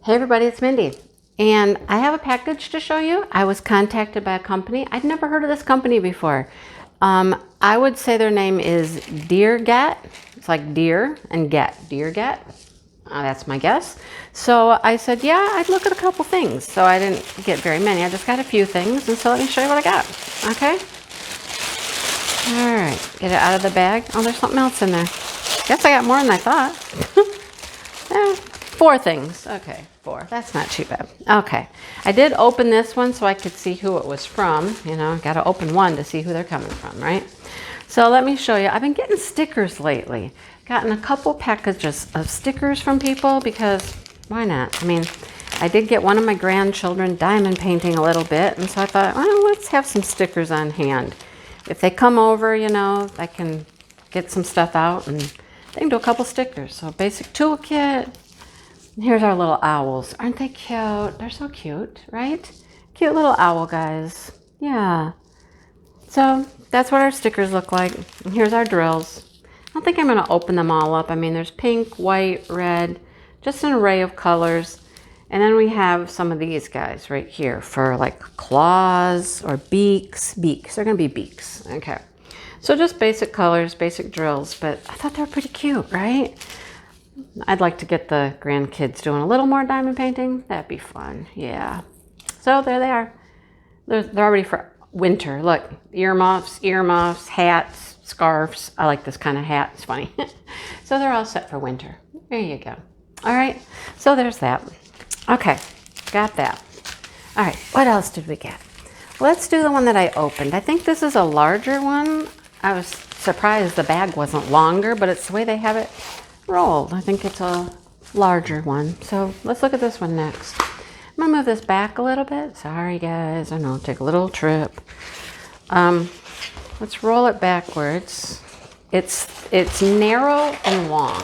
Hey everybody, it's Mindy, and I have a package to show you. I was contacted by a company. I'd never heard of this company before. I would say their name is Dearget. It's like deer and get, Dearget. That's my guess. So I said, yeah, I'd look at a couple things. So I didn't get very many. I just got a few things, and so let me show you what I got. Okay? All right, get it out of the bag. Oh, there's something else in there. Guess I got more than I thought. Yeah. 4 things. Okay, 4. That's not too bad. Okay, I did open this one so I could see who it was from. You know, got to open one to see who they're coming from, right? So let me show you. I've been getting stickers lately. Gotten a couple packages of stickers from people because why not? I mean, I did get one of my grandchildren diamond painting a little bit, and so I thought, well, let's have some stickers on hand. If they come over, you know, I can get some stuff out and they can do a couple stickers. So basic toolkit. Here's our little owls. Aren't they cute? They're so cute, right? Cute little owl guys. Yeah. So that's what our stickers look like. And here's our drills. I don't think I'm going to open them all up. I mean, there's pink, white, red, just an array of colors. And then we have some of these guys right here for like claws or beaks. Beaks. They're going to be beaks. Okay. So just basic colors, basic drills. But I thought they were pretty cute, right? I'd like to get the grandkids doing a little more diamond painting. That'd be fun. Yeah. So there they are. They're already for winter. Look, earmuffs, hats, scarves. I like this kind of hat. It's funny. So they're all set for winter. There you go. All right. So there's that. Okay. Got that. All right. What else did we get? Let's do the one that I opened. I think this is a larger one. I was surprised the bag wasn't longer, but it's the way they have it rolled. I think it's a larger one. So let's look at this one next. I'm gonna move this back a little bit. Sorry guys, I know, take a little trip. Let's roll it backwards. It's narrow and long.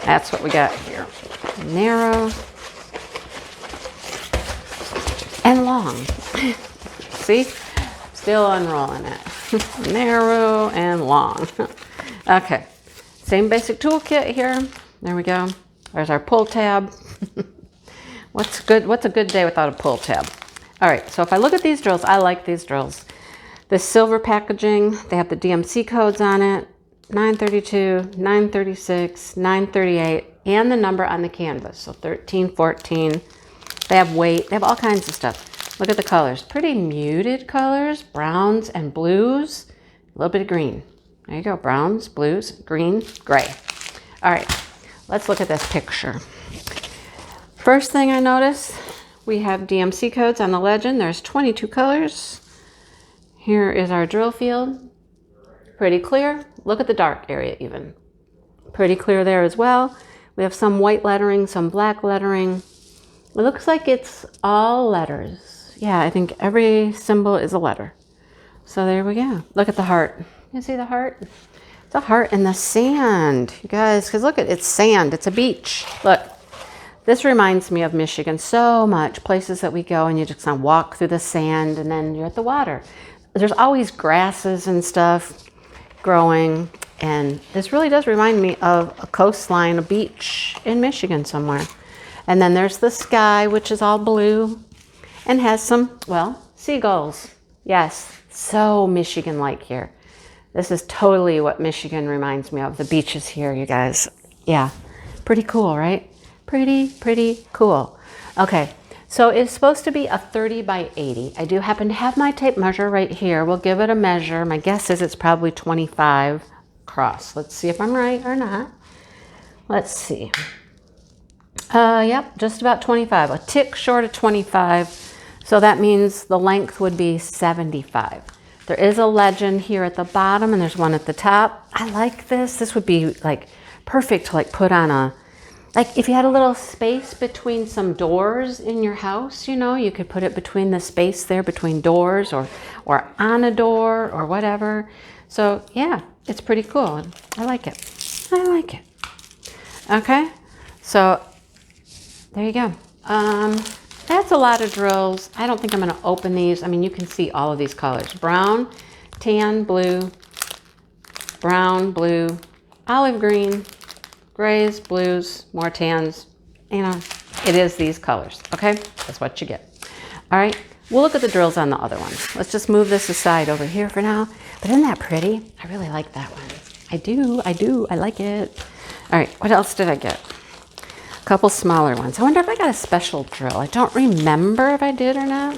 That's what we got here. Narrow and long. See? Still unrolling it. Narrow and long. Okay. Same basic toolkit here. There we go. There's our pull tab. What's a good day without a pull tab? All right, so if I look at these drills, I like these drills. The silver packaging, they have the DMC codes on it, 932, 936, 938, and the number on the canvas, so 13, 14. They have weight, they have all kinds of stuff. Look at the colors, pretty muted colors, browns and blues, a little bit of green. There you go, browns, blues, green, gray. All right, let's look at this picture. First thing I notice, we have DMC codes on the legend. There's 22 colors. Here is our drill field. Pretty clear. Look at the dark area even. Pretty clear there as well. We have some white lettering, some black lettering. It looks like it's all letters. Yeah, I think every symbol is a letter. So there we go. Look at the heart. You see the heart? It's a heart in the sand, you guys, because look, it's sand. It's a beach. Look, this reminds me of Michigan so much. Places that we go and you just kind of walk through the sand and then you're at the water. There's always grasses and stuff growing, and this really does remind me of a coastline, a beach in Michigan somewhere. And then there's the sky, which is all blue and has some, well, seagulls. Yes, so Michigan-like here. This is totally what Michigan reminds me of, the beaches here, you guys. Yeah, pretty cool, right? Pretty cool. Okay, so it's supposed to be a 30 by 80. I do happen to have my tape measure right here. We'll give it a measure. My guess is it's probably 25 across. Let's see if I'm right or not. Let's see. Yep, just about 25, a tick short of 25. So that means the length would be 75. There is a legend here at the bottom and there's one at the top. I like this. This would be like perfect to like put on a, like if you had a little space between some doors in your house, you know, you could put it between the space there between doors or on a door or whatever. So yeah, it's pretty cool. I like it. I like it. Okay, so there you go. That's a lot of drills. I don't think I'm going to open these. I mean, you can see all of these colors. Brown, tan, blue, brown, blue, olive green, grays, blues, more tans. You know, it is these colors, okay? That's what you get. All right, we'll look at the drills on the other ones. Let's just move this aside over here for now. But isn't that pretty? I really like that one. I do, I like it. All right, what else did I get? A couple smaller ones. I wonder if I got a special drill. I don't remember if I did or not.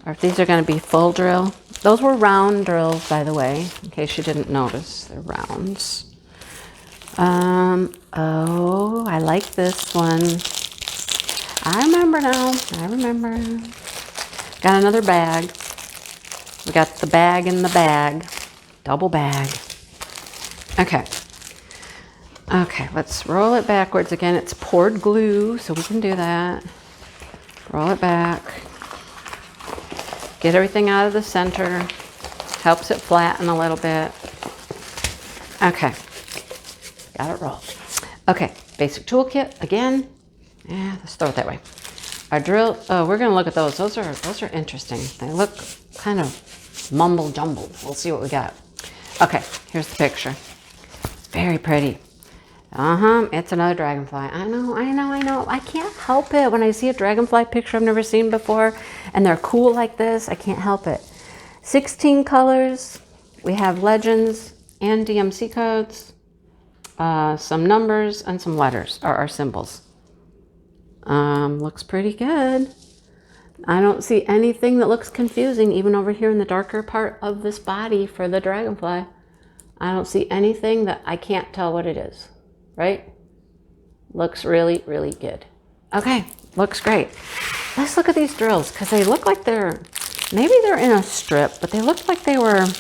Or if these are gonna be full drill. Those were round drills, by the way, in case you didn't notice, they're rounds. Oh, I like this one. I remember now, I remember. Got another bag. We got the bag in the bag. Double bag. Okay. Okay, let's roll it backwards again. It's poured glue, so we can do that. Roll it back. Get everything out of the center. Helps it flatten a little bit. Okay. Got it rolled. Okay, basic toolkit again. Yeah, let's throw it that way. Our drill, oh, we're gonna look at those. Those are interesting. They look kind of mumble jumbled. We'll see what we got. Okay, here's the picture. Very pretty. It's another dragonfly. I know. I can't help it when I see a dragonfly picture I've never seen before and they're cool like this. I can't help it. 16 colors. We have legends and DMC codes, some numbers and some letters are our symbols. Looks pretty good. I don't see anything that looks confusing even over here in the darker part of this body for the dragonfly. I don't see anything that I can't tell what it is. Right? Looks really, really good. Okay, looks great. Let's look at these drills because they look like maybe they're in a strip, but they look like they were, I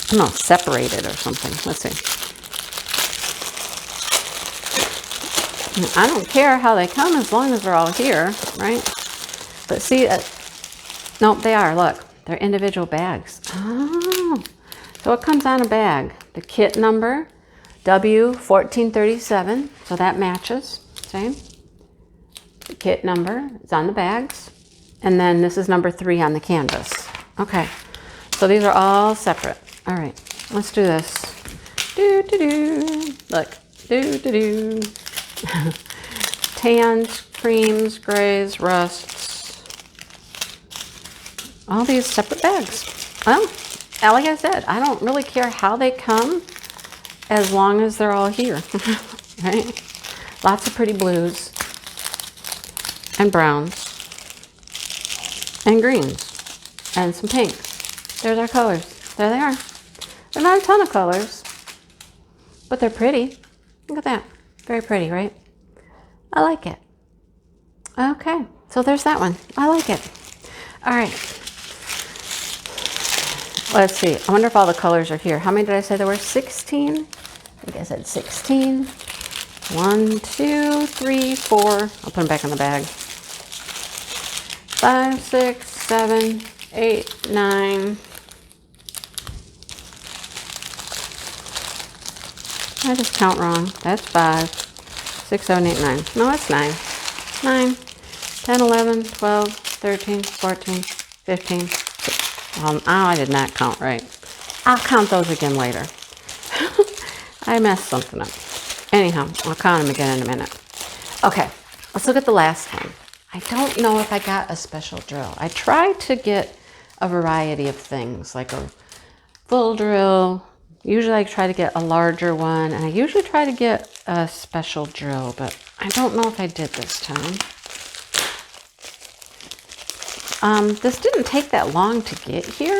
don't know, separated or something. Let's see. I don't care how they come as long as they're all here, right? But see, nope, they are, look. They're individual bags. Oh, so it comes on a bag. The kit number, W1437, so that matches, same. The kit number is on the bags. And then this is number 3 on the canvas. Okay, so these are all separate. All right, let's do this. Look, Tans, creams, grays, rusts. All these separate bags. Well, like I said, I don't really care how they come as long as they're all here, right? Lots of pretty blues and browns and greens and some pinks. There's our colors. There they are. They're not a ton of colors, but they're pretty. Look at that. Very pretty, right? I like it. Okay, so there's that one. I like it. All right. Let's see. I wonder if all the colors are here. How many did I say there were? 16? I think I said 16. 1, 2, 3, 4. I'll put them back in the bag. 5, 6, 7, 8, 9. I just count wrong. That's 5, 6, 7, 8, 9. No, that's 9. 9, 10, 11, 12, 13, 14, 15. Oh, I did not count right. I'll count those again later. I messed something up. Anyhow, I'll count them again in a minute. Okay, let's look at the last one. I don't know if I got a special drill. I tried to get a variety of things, like a full drill. Usually I try to get a larger one, and I usually try to get a special drill, but I don't know if I did this time. This didn't take that long to get here.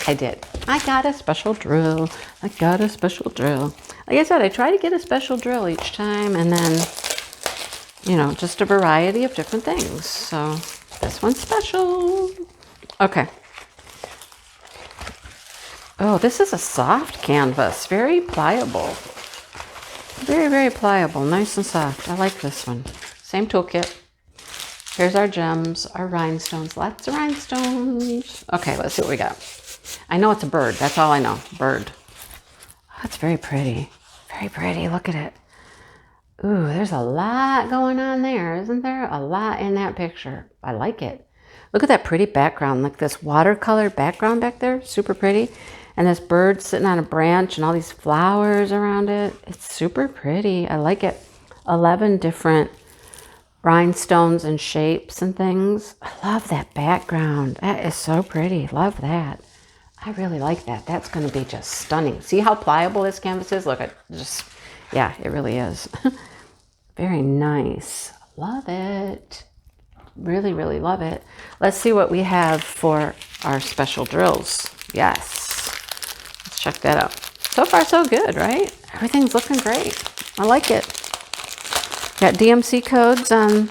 I did. I got a special drill. I got a special drill. Like I said, I try to get a special drill each time, and then, you know, just a variety of different things. So this one's special. Okay. Oh, this is a soft canvas. Very pliable. Very, very pliable. Nice and soft. I like this one. Same toolkit. Here's our gems, our rhinestones. Lots of rhinestones. Okay, let's see what we got. I know it's a bird. That's all I know. Bird. Oh, that's very pretty. Very pretty. Look at it. Ooh, there's a lot going on there, isn't there? A lot in that picture. I like it. Look at that pretty background. Look, this watercolor background back there. Super pretty. And this bird sitting on a branch and all these flowers around it. It's super pretty. I like it. 11 different rhinestones and shapes and things. I love that background. That is so pretty. Love that. I really like that. That's going to be just stunning. See how pliable this canvas is? Look, yeah, it really is. Very nice. Love it. Really, really love it. Let's see what we have for our special drills. Yes. Let's check that out. So far, so good, right? Everything's looking great. I like it. Got DMC codes on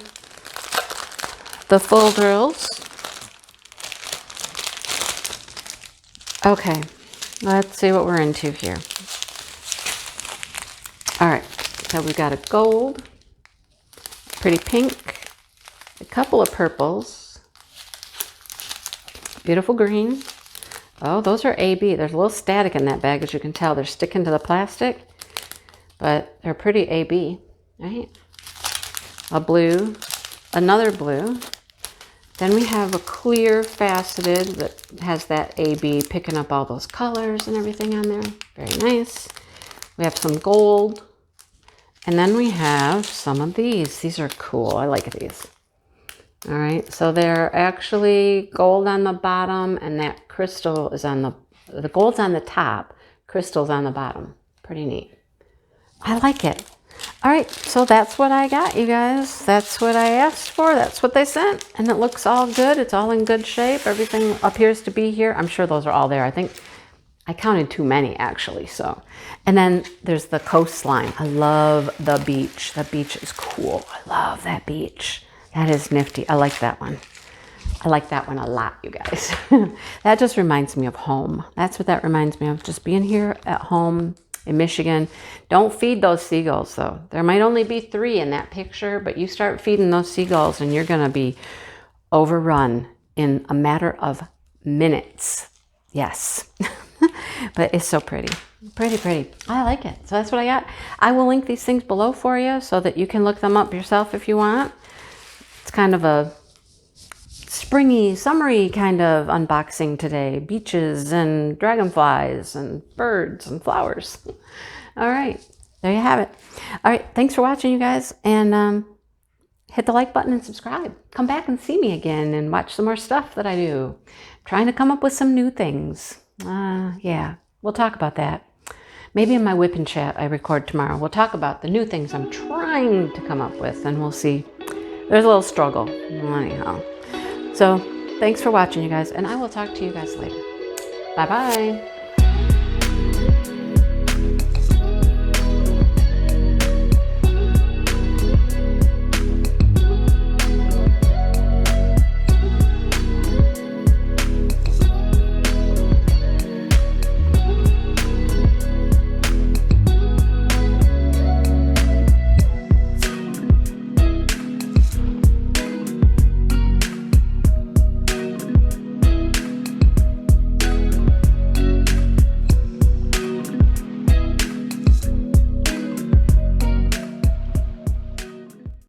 the full drills. Okay, let's see what we're into here. All right, so we've got a gold, pretty pink, a couple of purples, beautiful green. Oh, those are AB. There's a little static in that bag, as you can tell. They're sticking to the plastic, but they're pretty AB, right? A blue, another blue. Then we have a clear faceted that has that AB picking up all those colors and everything on there. Very nice. We have some gold. And then we have some of these. These are cool. I like these. All right. So they're actually gold on the bottom, and that crystal is on the gold's on the top, crystal's on the bottom. Pretty neat. I like it. All right, so that's what I got, you guys. That's what I asked for. That's what they sent. And it looks all good. It's all in good shape. Everything appears to be here. I'm sure those are all there. I think I counted too many, actually. So, and then there's the coastline. I love the beach. The beach is cool. I love that beach. That is nifty. I like that one. I like that one a lot, you guys. That just reminds me of home. That's what that reminds me of. Just being here at home in Michigan. Don't feed those seagulls, though. There might only be 3 in that picture, but you start feeding those seagulls and you're going to be overrun in a matter of minutes. Yes. But it's so pretty. Pretty, pretty. I like it. So that's what I got. I will link these things below for you so that you can look them up yourself if you want. It's kind of a springy, summery kind of unboxing today. Beaches and dragonflies and birds and flowers. All right, there you have it. All right, thanks for watching, you guys, and hit the like button and subscribe. Come back and see me again and watch some more stuff that I do. I'm trying to come up with some new things. Yeah, we'll talk about that. Maybe in my whip and chat I record tomorrow. We'll talk about the new things I'm trying to come up with, and we'll see. There's a little struggle. Anyhow. So, thanks for watching, you guys, and I will talk to you guys later. Bye-bye.